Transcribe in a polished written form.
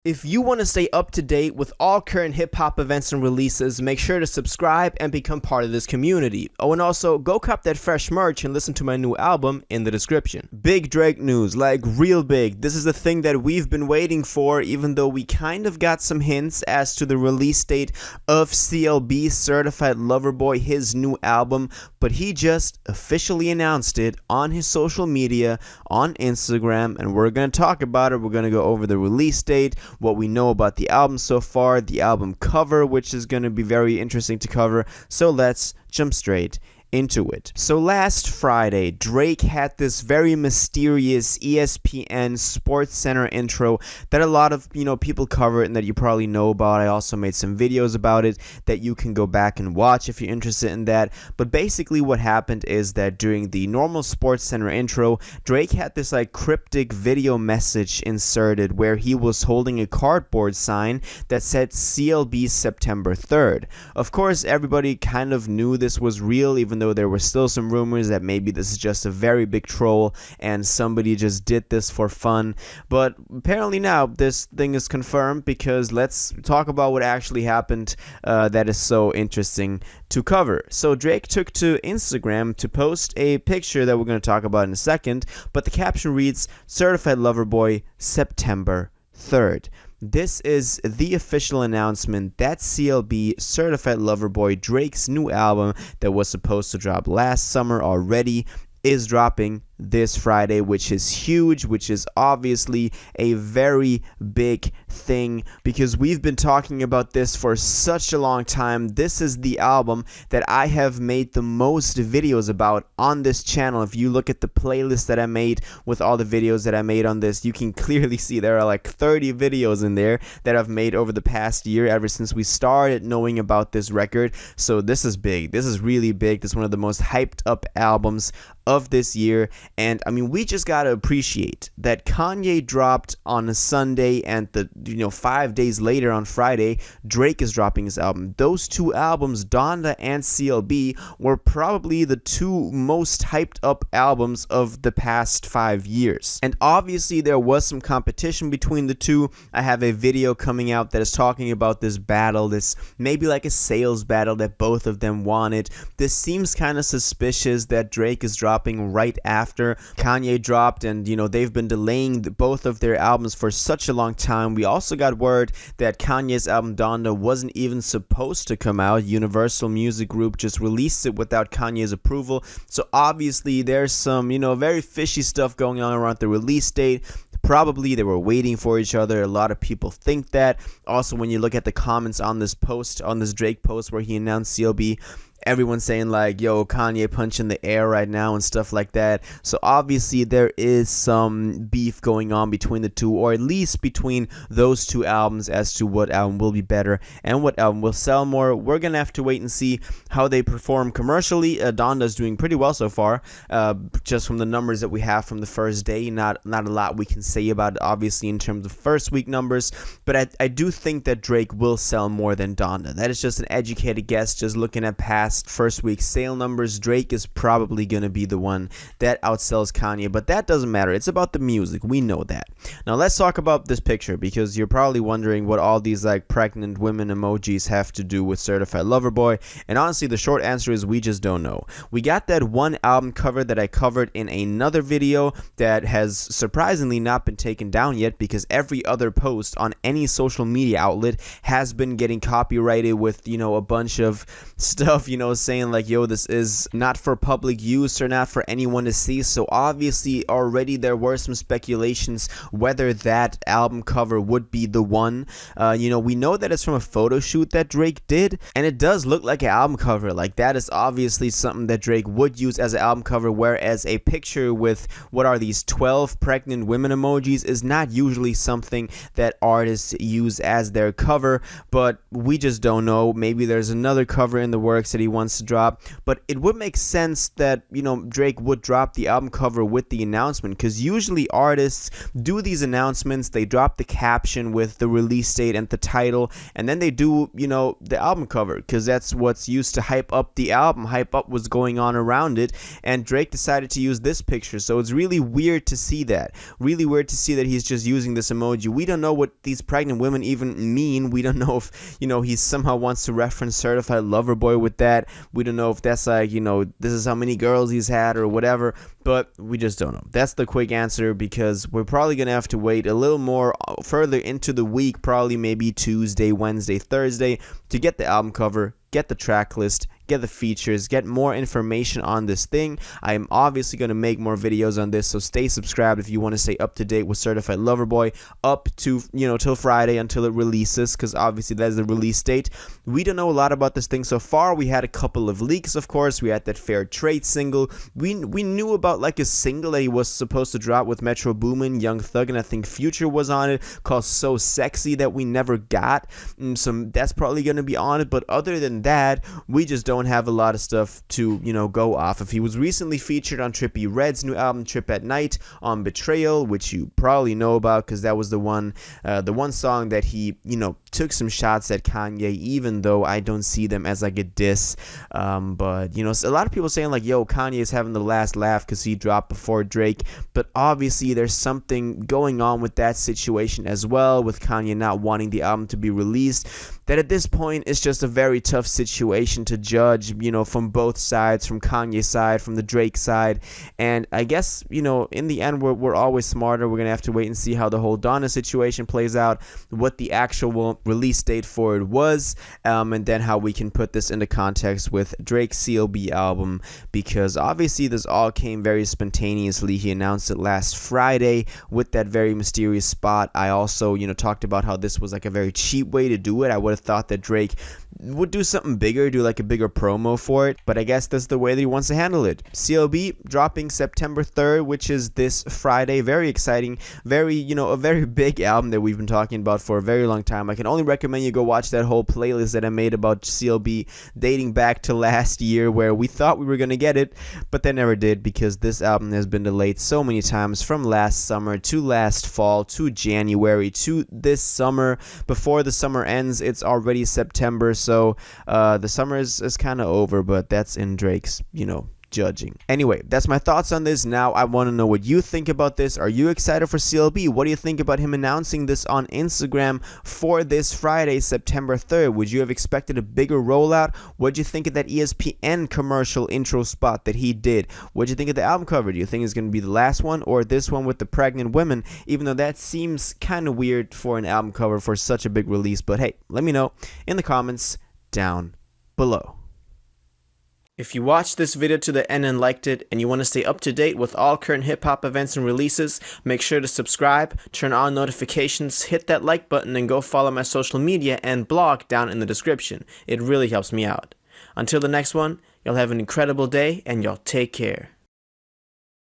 If you want to stay up to date with all current hip-hop events and releases, make sure to subscribe and become part of this community. Oh, and also, go cop that fresh merch and listen to my new album in the description. Big Drake news, like real big. This is the thing that we've been waiting for, even though we kind of got some hints as to the release date of CLB, Certified Lover Boy, his new album, but he just officially announced it on his social media, on Instagram, and we're going to talk about it. We're going to go over the release date, what we know about the album so far, the album cover, which is going to be very interesting to cover. So let's jump straight into it. So last Friday, Drake had this very mysterious ESPN Sports Center intro that a lot of people cover and that you probably know about. I also made some videos about it that you can go back and watch if you're interested in that. But basically what happened is that during the normal Sports Center intro, Drake had this like cryptic video message inserted where he was holding a cardboard sign that said CLB September 3rd. Of course, everybody kind of knew this was real, even though there were still some rumors that maybe this is just a very big troll and somebody just did this for fun. But apparently now this thing is confirmed, because let's talk about what actually happened that is so interesting to cover. So Drake took to Instagram to post a picture that we're going to talk about in a second, but the caption reads, "Certified Lover Boy, September 3rd. This is the official announcement that CLB, Certified Lover Boy, Drake's new album that was supposed to drop last summer already, is dropping this Friday, which is huge, which is obviously a very big thing, because we've been talking about this for such a long time. This is the album that I have made the most videos about on this channel. If you look at the playlist that I made with all the videos that I made on this, you can clearly see there are like 30 videos in there that I've made over the past year, ever since we started knowing about this record. So this is big. This is really big. This is one of the most hyped up albums of this year. And I mean, we just gotta appreciate that Kanye dropped on a Sunday, and 5 days later on Friday, Drake is dropping his album. Those two albums, Donda and CLB, were probably the two most hyped up albums of the past 5 years. And obviously there was some competition between the two. I have a video coming out that is talking about this battle, this maybe like a sales battle that both of them wanted. This seems kind of suspicious that Drake is dropping right after Kanye dropped, and they've been delaying both of their albums for such a long time. We also got word that Kanye's album Donda wasn't even supposed to come out. Universal Music Group just released it without Kanye's approval. So obviously there's some very fishy stuff going on around the release date. Probably they were waiting for each other. A lot of people think that. Also, when you look at the comments on this post, on this Drake post where he announced CLB, everyone's saying like, yo, Kanye punch in the air right now and stuff like that. So obviously there is some beef going on between the two, or at least between those two albums, as to what album will be better and what album will sell more. We're gonna have to wait and see how they perform commercially. Donda's doing pretty well so far, just from the numbers that we have from the first day. Not a lot we can say about it, obviously, in terms of first week numbers, but I do think that Drake will sell more than Donda. That is just an educated guess, just looking at past first week sale numbers. Drake is probably going to be the one that outsells Kanye, but that doesn't matter. It's about the music. We know that. Now let's talk about this picture, because you're probably wondering what all these like pregnant women emojis have to do with Certified Lover Boy, and honestly the short answer is we just don't know. We got that one album cover that I covered in another video that has surprisingly not been taken down yet, because every other post on any social media outlet has been getting copyrighted with a bunch of stuff saying like, yo, this is not for public use or not for anyone to see. So obviously already there were some speculations whether that album cover would be the one. We know that it's from a photo shoot that Drake did, and it does look like an album cover. Like, that is obviously something that Drake would use as an album cover, whereas a picture with what are these 12 pregnant women emojis is not usually something that artists use as their cover. But we just don't know. Maybe there's another cover in the works that he wants to drop, but it would make sense that, you know, Drake would drop the album cover with the announcement, because usually artists do these announcements, they drop the caption with the release date and the title, and then they do, you know, the album cover, because that's what's used to hype up the album, hype up what's going on around it. And Drake decided to use this picture, so it's really weird to see that. Really weird to see that he's just using this emoji. We don't know what these pregnant women even mean. We don't know if, you know, he somehow wants to reference Certified Lover Boy with that. We don't know if that's like, you know, this is how many girls he's had or whatever, but we just don't know. That's the quick answer, because we're probably gonna have to wait a little more further into the week, probably maybe Tuesday, Wednesday, Thursday, to get the album cover, get the track list, get the features, get more information on this thing. I am obviously going to make more videos on this, so stay subscribed if you want to stay up to date with Certified Lover Boy up to, you know, till Friday until it releases, because obviously that's the release date. We don't know a lot about this thing so far. We had a couple of leaks, of course. We had that Fair Trade single. We knew about like a single that he was supposed to drop with Metro Boomin, Young Thug, and I think Future was on it, called So Sexy, that we never got. So that's probably going to be on it, but other than that, we just don't have a lot of stuff to, you know, go off of. He was recently featured on Trippie Redd's new album Trip at Night on Betrayal, which you probably know about, because that was the one song that he, you know, took some shots at Kanye, even though I don't see them as like a diss. But, you know, a lot of people saying like, yo, Kanye is having the last laugh because he dropped before Drake, but obviously there's something going on with that situation as well, with Kanye not wanting the album to be released, that at this point it's just a very tough situation to judge, you know, from both sides, from Kanye's side, from the Drake side. And I guess, you know, in the end, we're always smarter. We're gonna have to wait and see how the whole Donna situation plays out, what the actual release date for it was, and then how we can put this into context with Drake's CLB album, because obviously this all came very spontaneously. He announced it last Friday with that very mysterious spot. I also, you know, talked about how this was like a very cheap way to do it. I would have thought that Drake would do something bigger, do like a bigger promo for it, but I guess that's the way that he wants to handle it. CLB dropping September 3rd, which is this Friday. Very exciting, very, you know, a very big album that we've been talking about for a very long time. I can only recommend you go watch that whole playlist that I made about CLB dating back to last year, where we thought we were gonna get it, but they never did, because this album has been delayed so many times, from last summer to last fall to January to this summer. Before the summer ends, it's already September, so the summer is kind of over, but that's in Drake's, you know, judging. Anyway, that's my thoughts on this. Now I want to know what you think about this. Are you excited for CLB? What do you think about him announcing this on Instagram for this Friday, September 3rd? Would you have expected a bigger rollout? What do you think of that ESPN commercial intro spot that he did? What do you think of the album cover? Do you think it's going to be the last one, or this one with the pregnant women, even though that seems kind of weird for an album cover for such a big release? But hey, let me know in the comments down below. If you watched this video to the end and liked it, and you want to stay up to date with all current hip-hop events and releases, make sure to subscribe, turn on notifications, hit that like button, and go follow my social media and blog down in the description. It really helps me out. Until the next one, y'all have an incredible day, and y'all take care.